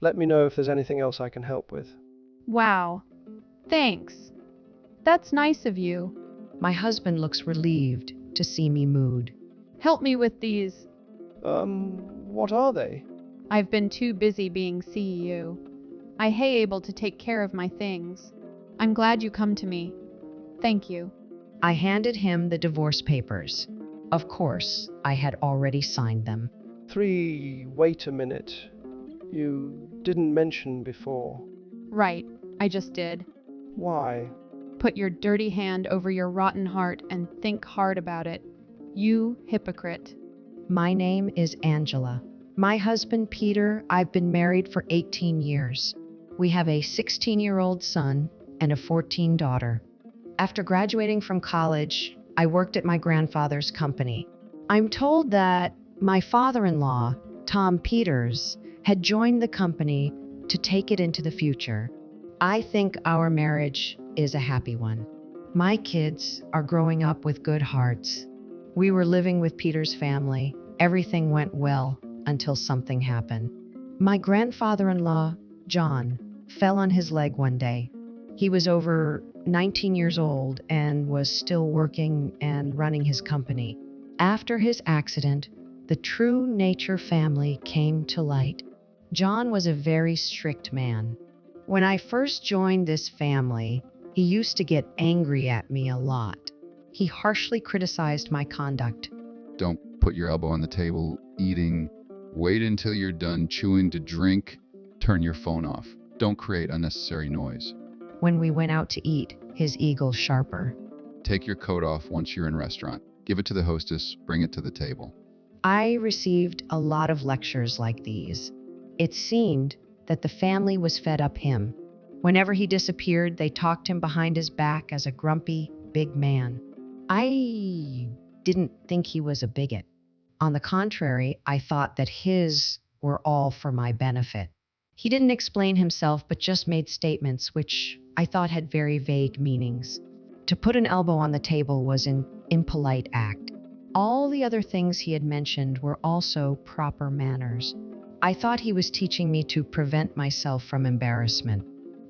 Let me know if there's anything else I can help with. Wow. Thanks. That's nice of you. My husband looks relieved to see me mood. Help me with these. What are they? I've been too busy being CEO. I ain't able to take care of my things. I'm glad you come to me. Thank you. I handed him the divorce papers. Of course, I had already signed them. Wait a minute. You didn't mention before. Right, I just did. Why? Put your dirty hand over your rotten heart and think hard about it. You hypocrite. My name is Angela. My husband, Peter, I've been married for 18 years. We have a 16-year-old son and a 14 daughter. After graduating from college, I worked at my grandfather's company. I'm told that my father-in-law, Tom Peters, had joined the company to take it into the future. I think our marriage is a happy one. My kids are growing up with good hearts. We were living with Peter's family. Everything went well until something happened. My grandfather-in-law, John, fell on his leg one day. He was over 19 years old and was still working and running his company. After his accident, the true Nature family came to light. John was a very strict man. When I first joined this family, he used to get angry at me a lot. He harshly criticized my conduct. Don't put your elbow on the table eating. Wait until you're done chewing to drink. Turn your phone off. Don't create unnecessary noise. When we went out to eat, his eagle sharper. Take your coat off once you're in restaurant. Give it to the hostess. Bring it to the table. I received a lot of lectures like these. It seemed that the family was fed up him. Whenever he disappeared, they talked him behind his back as a grumpy, big man. I didn't think he was a bigot. On the contrary, I thought that his were all for my benefit. He didn't explain himself, but just made statements which I thought had very vague meanings. To put an elbow on the table was an impolite act. All the other things he had mentioned were also proper manners. I thought he was teaching me to prevent myself from embarrassment.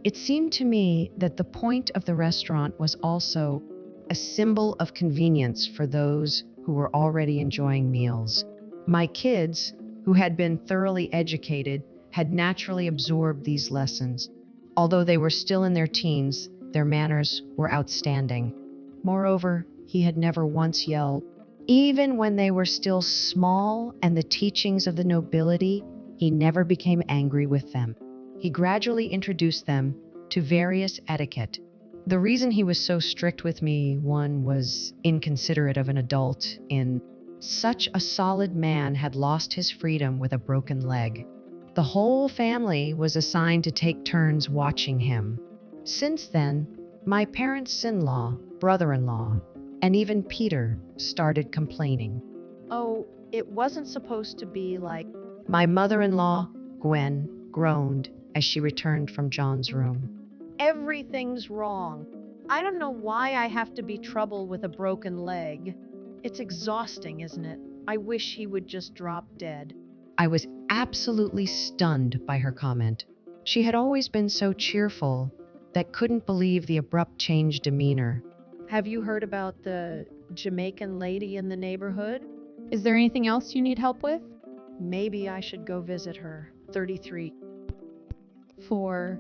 It seemed to me that the point of the restaurant was also a symbol of convenience for those who were already enjoying meals. My kids, who had been thoroughly educated, had naturally absorbed these lessons. Although they were still in their teens, their manners were outstanding. Moreover, he had never once yelled. Even when they were still small and the teachings of the nobility, he never became angry with them. He gradually introduced them to various etiquette. The reason he was so strict with me, one, was inconsiderate of an adult in such a solid man had lost his freedom with a broken leg. The whole family was assigned to take turns watching him. Since then, my parents-in-law, brother-in-law, and even Peter started complaining. Oh, it wasn't supposed to be like... My mother-in-law, Gwen, groaned as she returned from John's room. Everything's wrong. I don't know why I have to be trouble with a broken leg. It's exhausting, isn't it? I wish he would just drop dead. I was absolutely stunned by her comment. She had always been so cheerful that couldn't believe the abrupt change demeanor. Have you heard about the Jamaican lady in the neighborhood? Is there anything else you need help with? Maybe I should go visit her. 33. For...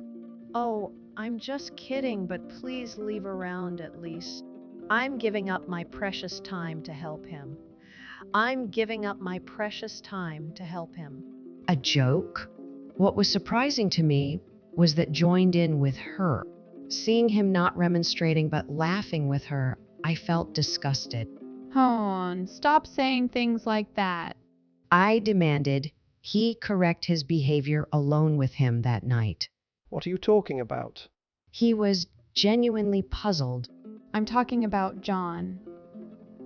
Oh, I'm just kidding, but please leave around at least. I'm giving up my precious time to help him. I'm giving up my precious time to help him. A joke? What was surprising to me was that joined in with her. Seeing him not remonstrating but laughing with her, I felt disgusted. Hon, stop saying things like that. I demanded he correct his behavior alone with him that night. What are you talking about? He was genuinely puzzled. I'm talking about John.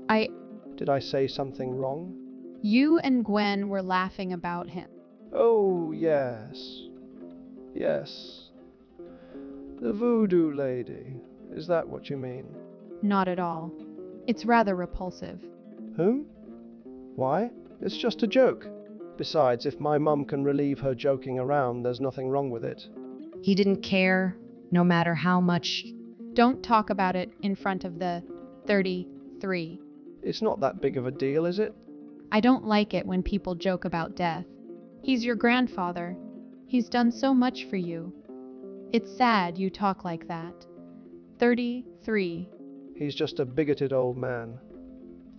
Did I say something wrong? You and Gwen were laughing about him. Oh, yes. Yes. The voodoo lady. Is that what you mean? Not at all. It's rather repulsive. Who? Why? It's just a joke. Besides, if my mum can relieve her joking around, there's nothing wrong with it. He didn't care, no matter how much. Don't talk about it in front of the 33. It's not that big of a deal, is it? I don't like it when people joke about death. He's your grandfather. He's done so much for you. It's sad you talk like that. 33. He's just a bigoted old man.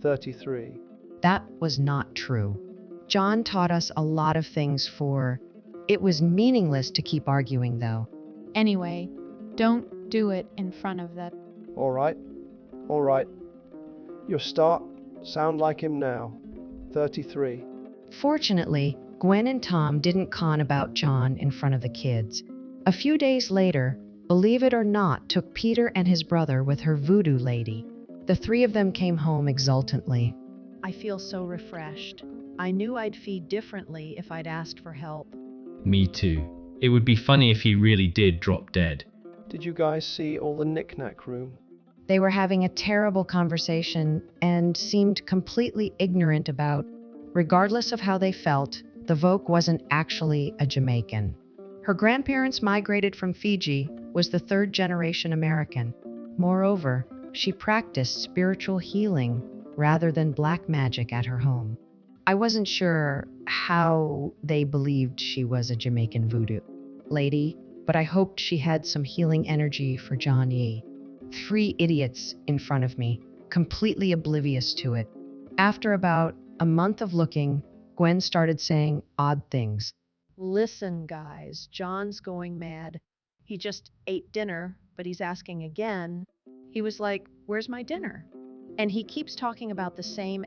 33. That was not true. John taught us a lot of things for. It was meaningless to keep arguing, though. Anyway, don't do it in front of the... All right. You sound like him now. 33. Fortunately, Gwen and Tom didn't con about John in front of the kids. A few days later, Believe It or Not took Peter and his brother with her voodoo lady. The three of them came home exultantly. I feel so refreshed. I knew I'd feed differently if I'd asked for help. Me too. It would be funny if he really did drop dead. Did you guys see all the knick-knack room? They were having a terrible conversation and seemed completely ignorant about. Regardless of how they felt, the Voke wasn't actually a Jamaican. Her grandparents migrated from Fiji, was the third-generation American. Moreover, she practiced spiritual healing rather than black magic at her home. I wasn't sure how they believed she was a Jamaican voodoo lady, but I hoped she had some healing energy for John Yee. 3 idiots in front of me, completely oblivious to it. After about a month of looking, Gwen started saying odd things. Listen, guys, John's going mad. He just ate dinner, but he's asking again. He was like, "Where's my dinner?" And he keeps talking about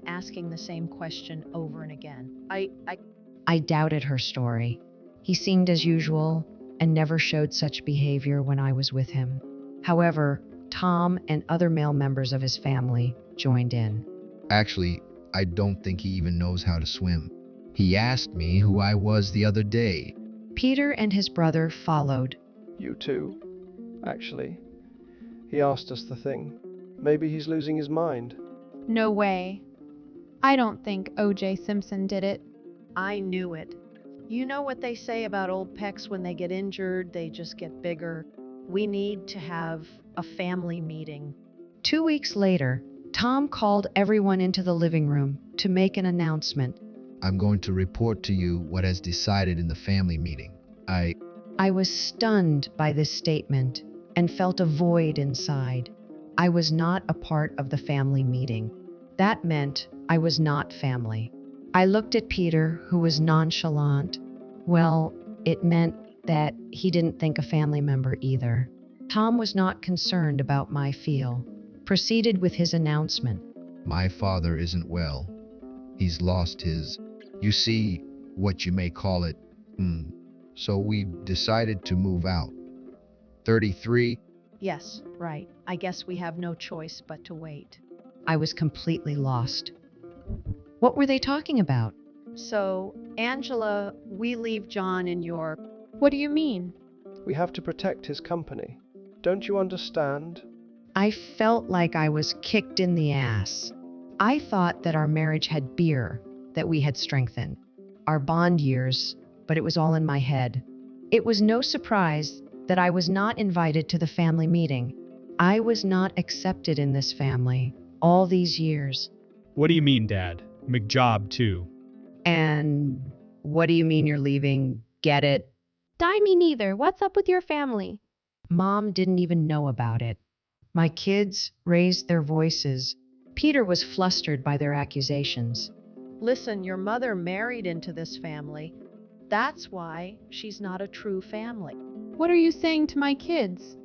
asking the same question over and again. I doubted her story. He seemed as usual and never showed such behavior when I was with him. However, Tom and other male members of his family joined in. Actually, I don't think he even knows how to swim. He asked me who I was the other day. Peter and his brother followed. You too, actually. He asked us the thing. Maybe he's losing his mind. No way. I don't think O.J. Simpson did it. I knew it. You know what they say about old pecs when they get injured, they just get bigger. We need to have a family meeting. 2 weeks later, Tom called everyone into the living room to make an announcement. I'm going to report to you what has decided in the family meeting. I was stunned by this statement and felt a void inside. I was not a part of the family meeting. That meant I was not family. I looked at Peter, who was nonchalant. Well, it meant that he didn't think a family member either. Tom was not concerned about my feel. Proceeded with his announcement. My father isn't well. He's lost his, you see, what you may call it, So we've decided to move out. 33. Yes, right. I guess we have no choice but to wait. I was completely lost. What were they talking about? So, Angela, we leave John in your... What do you mean? We have to protect his company. Don't you understand? I felt like I was kicked in the ass. I thought that our marriage had beer, that we had strengthened. Our bond years, but it was all in my head. It was no surprise that I was not invited to the family meeting. I was not accepted in this family all these years. What do you mean, Dad? McJob, too. And what do you mean you're leaving? Get it? Me neither. What's up with your family? Mom didn't even know about it. My kids raised their voices. Peter was flustered by their accusations. Listen, your mother married into this family. That's why she's not a true family. What are you saying to my kids?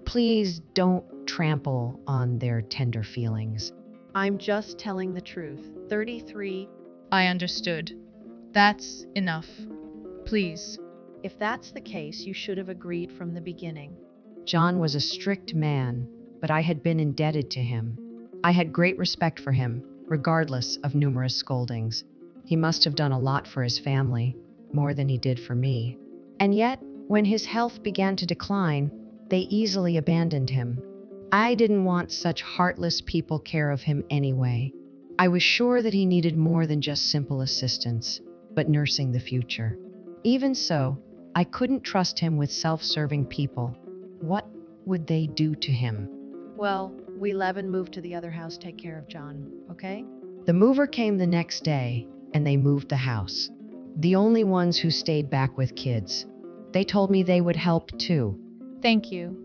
Please don't trample on their tender feelings. I'm just telling the truth. 33. I understood. That's enough. Please. If that's the case, you should have agreed from the beginning. John was a strict man, but I had been indebted to him. I had great respect for him, regardless of numerous scoldings. He must have done a lot for his family, more than he did for me. And yet, when his health began to decline, they easily abandoned him. I didn't want such heartless people care of him anyway. I was sure that he needed more than just simple assistance, but nursing the future. Even so, I couldn't trust him with self-serving people. What would they do to him? Well, we 11 moved to the other house, take care of John, okay? The mover came the next day, and they moved the house. The only ones who stayed back with kids. They told me they would help too. Thank you.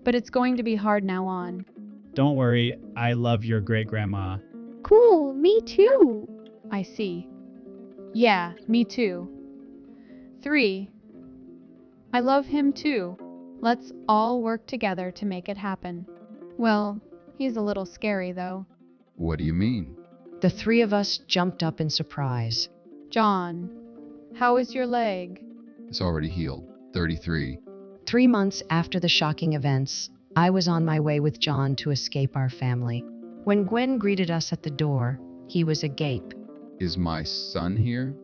But it's going to be hard now on. Don't worry, I love your great-grandma. Cool, me too. I see. Yeah, me too. 3. I love him too. Let's all work together to make it happen. Well, he's a little scary though. What do you mean? The three of us jumped up in surprise. John, how is your leg? It's already healed. 33. 3 months after the shocking events, I was on my way with John to escape our family. When Gwen greeted us at the door, he was agape. Is my son here?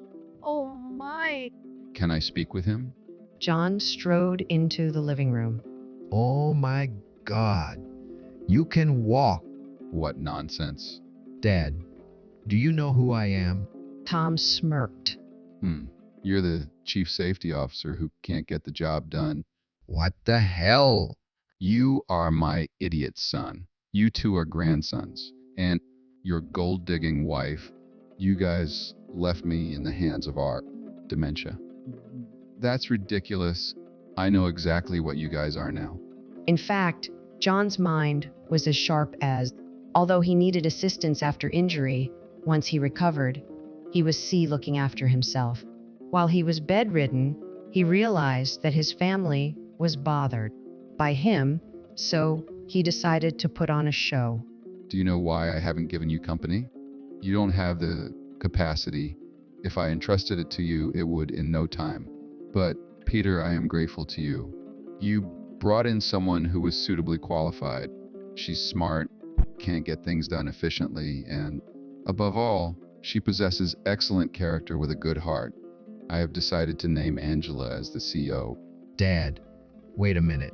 Oh my. Can I speak with him? John strode into the living room. Oh my God. You can walk. What nonsense. Dad, do you know who I am? Tom smirked. You're the chief safety officer who can't get the job done. What the hell? You are my idiot son. You two are grandsons. And your gold-digging wife. You guys left me in the hands of our dementia. That's ridiculous. I know exactly what you guys are now. In fact, John's mind was as sharp as, although he needed assistance after injury, once he recovered, he was looking after himself. While he was bedridden, he realized that his family was bothered by him, so he decided to put on a show. Do you know why I haven't given you company? You don't have the capacity. If I entrusted it to you, it would in no time. But, Peter, I am grateful to you. You brought in someone who was suitably qualified. She's smart, can't get things done efficiently, and, above all, she possesses excellent character with a good heart. I have decided to name Angela as the CEO. Dad, wait a minute.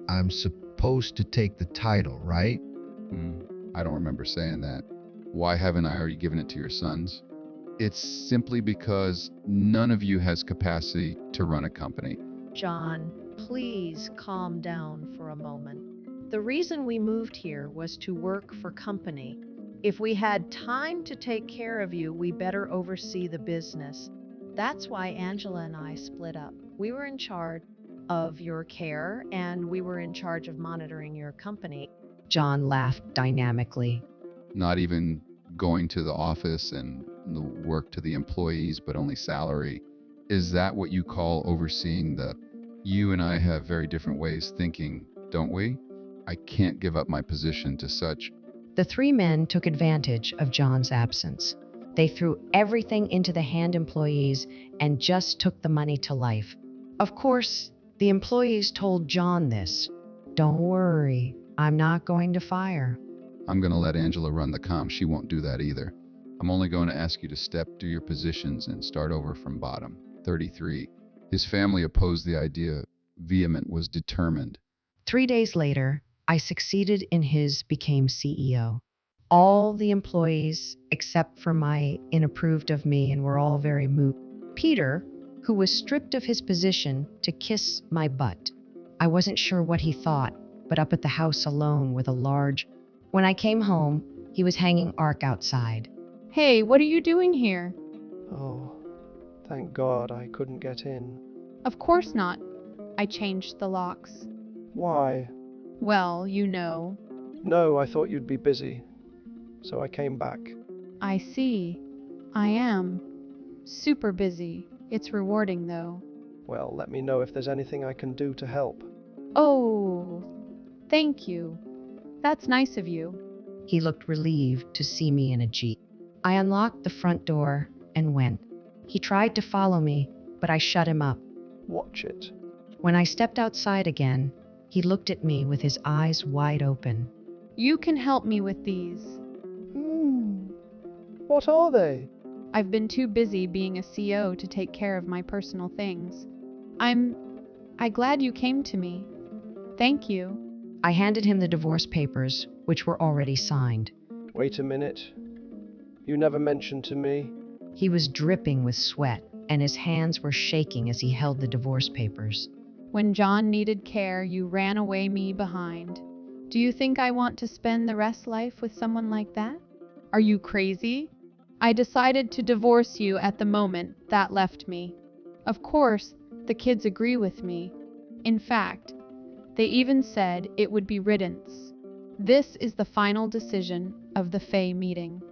I'm supposed to take the title, right? I don't remember saying that. Why haven't I already given it to your sons? It's simply because none of you has capacity to run a company. John, please calm down for a moment. The reason we moved here was to work for company. If we had time to take care of you, we better oversee the business. That's why Angela and I split up. We were in charge of your care, and we were in charge of monitoring your company. John laughed dynamically. Not even going to the office and the work to the employees, but only salary. Is that what you call overseeing the... You and I have very different ways thinking, don't we? I can't give up my position to such... The 3 men took advantage of John's absence. They threw everything into the hand employees and just took the money to life. Of course, the employees told John this. Don't worry, I'm not going to fire. I'm going to let Angela run the comm. She won't do that either. I'm only going to ask you to step to your positions and start over from bottom. 33. His family opposed the idea. Vehement was determined. 3 days later, I succeeded in became CEO. All the employees, except for my inapproved of me, and were all very moved. Peter, who was stripped of his position, to kiss my butt. I wasn't sure what he thought, but up at the house alone with a large... When I came home, he was hanging Ark outside. Hey, what are you doing here? Oh, thank God I couldn't get in. Of course not. I changed the locks. Why? Well, you know. No, I thought you'd be busy. So I came back. I see. I am. Super busy. It's rewarding, though. Well, let me know if there's anything I can do to help. Oh, thank you. That's nice of you. He looked relieved to see me in a Jeep. I unlocked the front door and went. He tried to follow me, but I shut him up. Watch it. When I stepped outside again, he looked at me with his eyes wide open. You can help me with these. What are they? I've been too busy being a CEO to take care of my personal things. I'm glad you came to me. Thank you. I handed him the divorce papers, which were already signed. Wait a minute. You never mentioned to me. He was dripping with sweat, and his hands were shaking as he held the divorce papers. When John needed care, you ran away me behind. Do you think I want to spend the rest life with someone like that? Are you crazy? I decided to divorce you at the moment that left me. Of course, the kids agree with me. In fact, they even said it would be riddance. This is the final decision of the Fae meeting.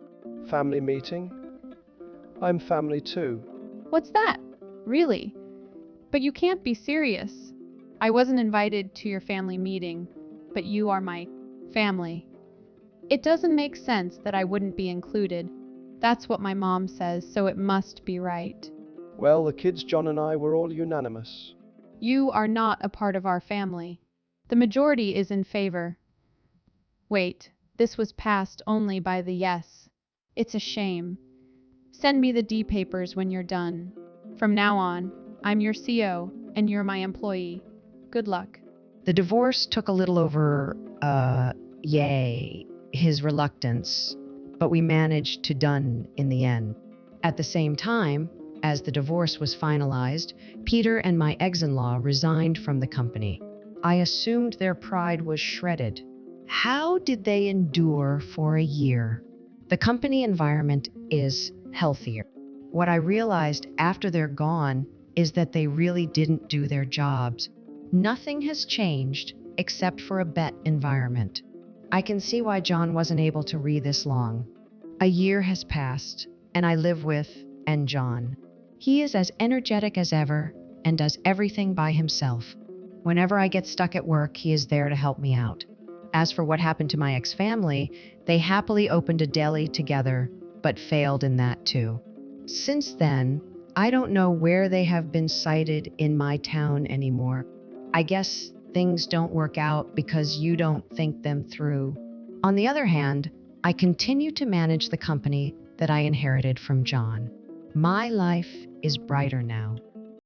Family meeting? I'm family too. What's that? Really? But you can't be serious. I wasn't invited to your family meeting, but you are my family. It doesn't make sense that I wouldn't be included. That's what my mom says, so it must be right. Well, the kids, John and I, were all unanimous. You are not a part of our family. The majority is in favor. Wait, this was passed only by the yes. It's a shame. Send me the D papers when you're done. From now on, I'm your CO and you're my employee. Good luck. The divorce took a little over, his reluctance, but we managed to done in the end. At the same time, as the divorce was finalized, Peter and my ex-in-law resigned from the company. I assumed their pride was shredded. How did they endure for a year? The company environment is healthier. What I realized after they're gone is that they really didn't do their jobs. Nothing has changed except for a bet environment. I can see why John wasn't able to read this long. A year has passed, and I live with John. He is as energetic as ever and does everything by himself. Whenever I get stuck at work, he is there to help me out. As for what happened to my ex-family, they happily opened a deli together, but failed in that too. Since then, I don't know where they have been sighted in my town anymore. I guess things don't work out because you don't think them through. On the other hand, I continue to manage the company that I inherited from John. My life is brighter now.